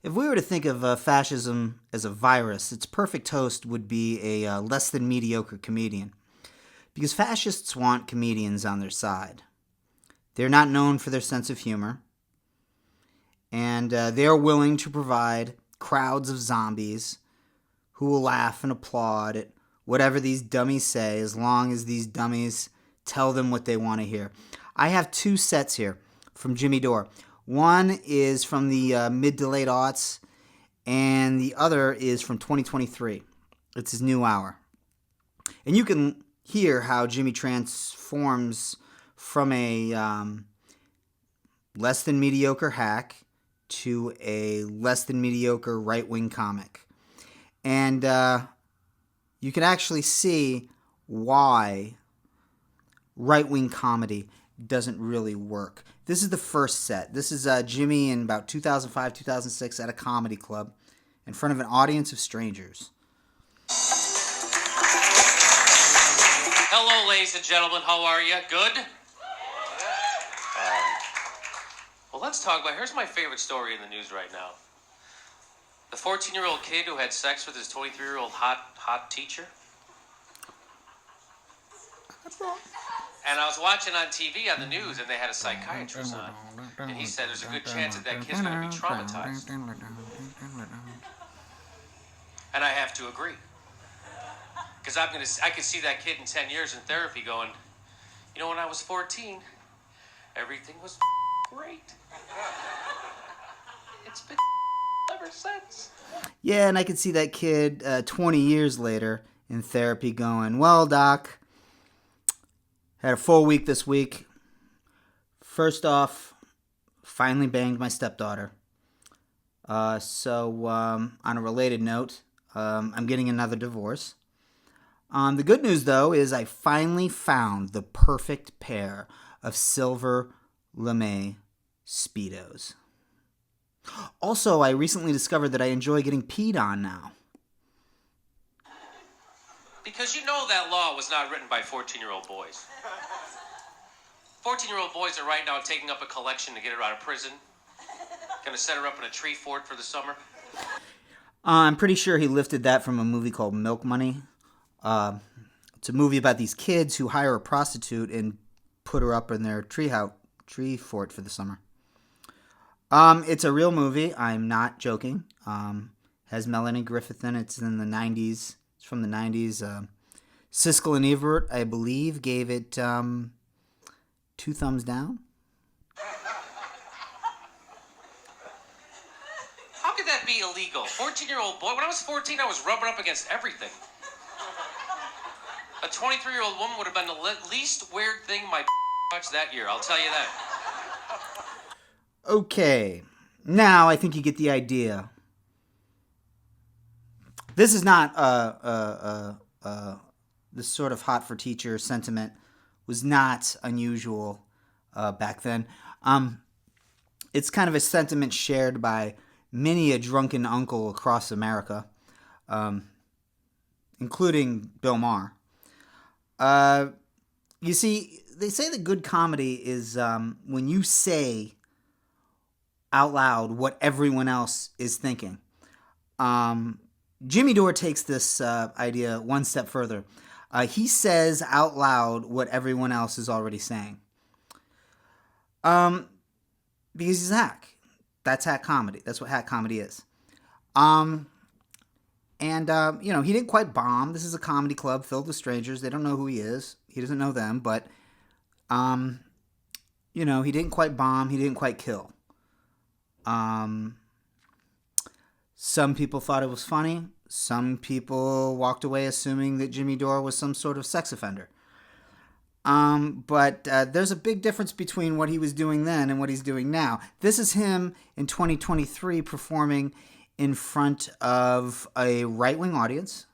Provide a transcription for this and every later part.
If we were to think of fascism as a virus, its perfect host would be a less than mediocre comedian. Because fascists want comedians on their side. They're not known for their sense of humor, and they are willing to provide crowds of zombies who will laugh and applaud at whatever these dummies say as long as these dummies tell them what they want to hear. I have two sets here from Jimmy Dore. One is from the mid to late aughts, and the other is from 2023. It's his new hour. And you can hear how Jimmy transforms from a less than mediocre hack to a less than mediocre right-wing comic. And you can actually see why right-wing comedy doesn't really work. This is the first set. This is Jimmy in about 2005, 2006 at a comedy club in front of an audience of strangers. Hello, ladies and gentlemen. How are you? Good? Well, let's talk about... Here's my favorite story in the news right now. The 14-year-old kid who had sex with his 23-year-old hot teacher. And I was watching on TV on the news, and they had a psychiatrist on. And he said there's a good chance that kid's going to be traumatized. And I have to agree. Because I could see that kid in 10 years in therapy going, you know, when I was 14, everything was great. It's been ever since. Yeah, and I could see that kid 20 years later in therapy going, well, doc, had a full week this week. First off, finally banged my stepdaughter. So on a related note, I'm getting another divorce. The good news, though, is I finally found the perfect pair of silver lame Speedos. Also, I recently discovered that I enjoy getting peed on now. Because you know that law was not written by 14-year-old boys. 14-year-old boys are right now taking up a collection to get her out of prison. Gonna set her up in a tree fort for the summer. I'm pretty sure he lifted that from a movie called Milk Money. It's a movie about these kids who hire a prostitute and put her up in their tree fort for the summer. It's a real movie. I'm not joking. Has Melanie Griffith in it. It's in the 90s. It's from the 90s. Siskel and Ebert, I believe, gave it 2 thumbs down. How could that be illegal? 14-year-old boy. When I was 14, I was rubbing up against everything. A 23-year-old woman would have been the least weird thing my watched that year. I'll tell you that. Okay, now I think you get the idea. This is not this sort of hot for teacher sentiment was not unusual back then. It's kind of a sentiment shared by many a drunken uncle across America, including Bill Maher. You see, they say that good comedy is when you say out loud what everyone else is thinking. Jimmy Dore takes this idea one step further. He says out loud what everyone else is already saying. Because he's a hack. That's hack comedy. That's what hack comedy is. And he didn't quite bomb. This is a comedy club filled with strangers. They don't know who he is. He doesn't know them. But, he didn't quite bomb. He didn't quite kill. Some people thought it was funny. Some people walked away assuming that Jimmy Dore was some sort of sex offender. But there's a big difference between what he was doing then and what he's doing now. This is him in 2023 performing in front of a right-wing audience,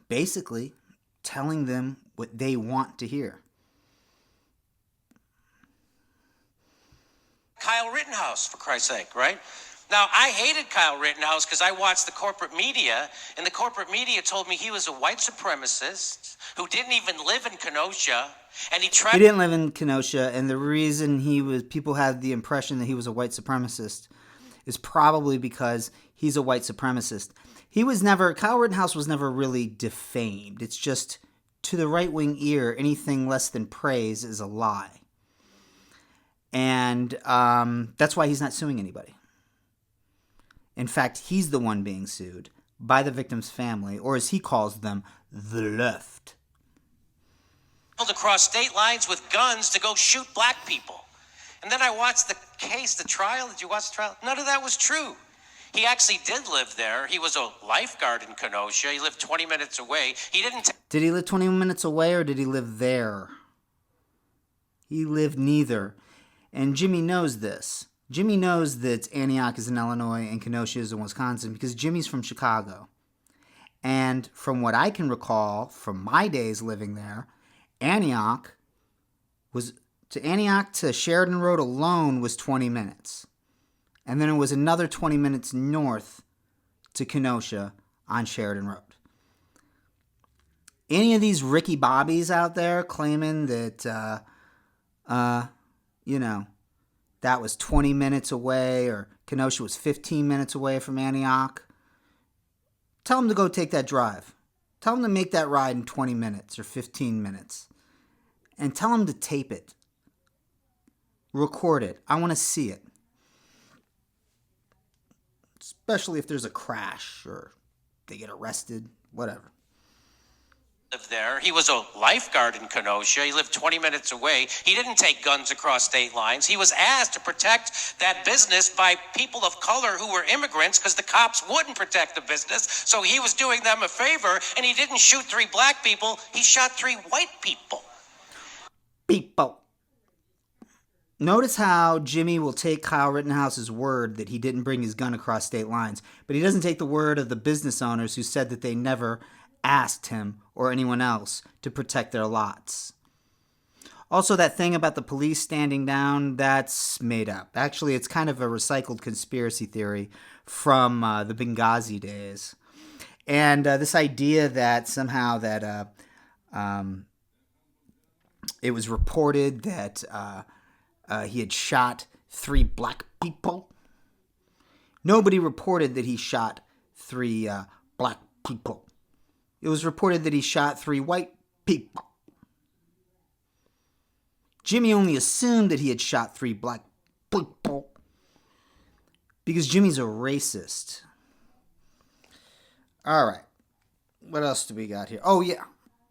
basically telling them what they want to hear. Kyle Rittenhouse, for Christ's sake, right? Now, I hated Kyle Rittenhouse because I watched the corporate media, and the corporate media told me he was a white supremacist who didn't even live in Kenosha, and he tried. He didn't live in Kenosha, and the reason people had the impression that he was a white supremacist is probably because he's a white supremacist. Kyle Rittenhouse was never really defamed. It's just, to the right-wing ear, anything less than praise is a lie. And that's why he's not suing anybody. In fact, he's the one being sued by the victim's family, or as he calls them, the left. To cross state lines with guns to go shoot black people. And then I watched the case, the trial. Did you watch the trial? None of that was true. He actually did live there. He was a lifeguard in Kenosha. He lived 20 minutes away. He didn't... Did he live 20 minutes away, or did he live there? He lived neither. And Jimmy knows this. Jimmy knows that Antioch is in Illinois and Kenosha is in Wisconsin because Jimmy's from Chicago. And from what I can recall from my days living there, Antioch to Sheridan Road alone was 20 minutes. And then it was another 20 minutes north to Kenosha on Sheridan Road. Any of these Ricky Bobbies out there claiming that, that was 20 minutes away or Kenosha was 15 minutes away from Antioch, tell them to go take that drive. Tell them to make that ride in 20 minutes or 15 minutes. And tell them to tape it. Record it. I want to see it. Especially if there's a crash or they get arrested, whatever. Lived there. He was a lifeguard in Kenosha. He lived 20 minutes away. He didn't take guns across state lines. He was asked to protect that business by people of color who were immigrants because the cops wouldn't protect the business. So he was doing them a favor, and he didn't shoot 3 black people. He shot 3 white people. Notice how Jimmy will take Kyle Rittenhouse's word that he didn't bring his gun across state lines, but he doesn't take the word of the business owners who said that they never asked him or anyone else to protect their lots. Also, that thing about the police standing down, that's made up. Actually, it's kind of a recycled conspiracy theory from the Benghazi days. And this idea that somehow that it was reported that he had shot 3 black people. Nobody reported that he shot 3 black people. It was reported that he shot 3 white people. Jimmy only assumed that he had shot 3 black people because Jimmy's a racist. All right. What else do we got here? Oh, yeah.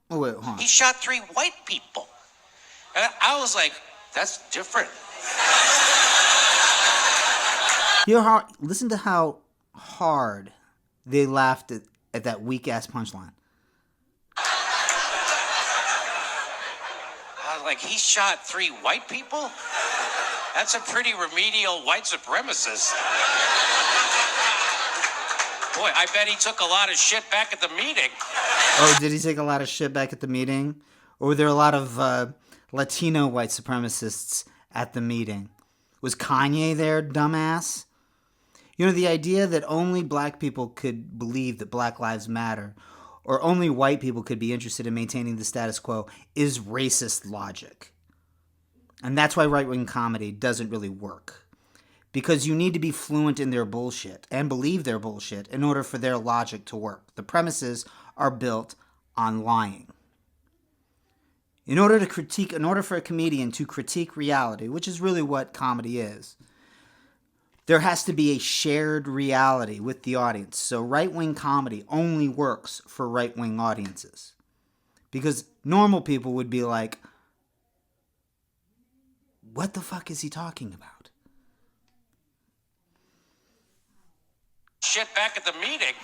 Oh, wait, hold on. He shot 3 white people. And I was like, that's different. Listen to how hard they laughed at that weak-ass punchline. I was like, he shot 3 white people? That's a pretty remedial white supremacist. Boy, I bet he took a lot of shit back at the meeting. Oh, did he take a lot of shit back at the meeting? Or were there a lot of Latino white supremacists at the meeting? Was Kanye there, dumbass? You know, the idea that only black people could believe that Black Lives Matter, or only white people could be interested in maintaining the status quo, is racist logic. And that's why right-wing comedy doesn't really work. Because you need to be fluent in their bullshit and believe their bullshit in order for their logic to work. The premises are built on lying. In order for a comedian to critique reality, which is really what comedy is, there has to be a shared reality with the audience. So right-wing comedy only works for right-wing audiences. Because normal people would be like, what the fuck is he talking about? Shit back at the meeting.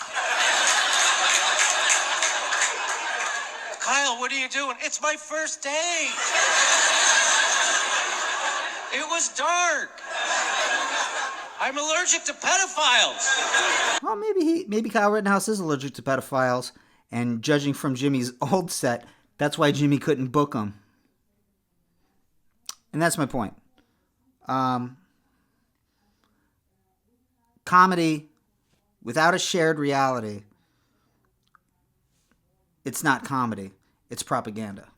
Kyle, what are you doing? It's my first day. It was dark. I'm allergic to pedophiles. Well, maybe Kyle Rittenhouse is allergic to pedophiles, and judging from Jimmy's old set, that's why Jimmy couldn't book him. And that's my point. Kyle Comedy without a shared reality, it's not comedy. It's propaganda.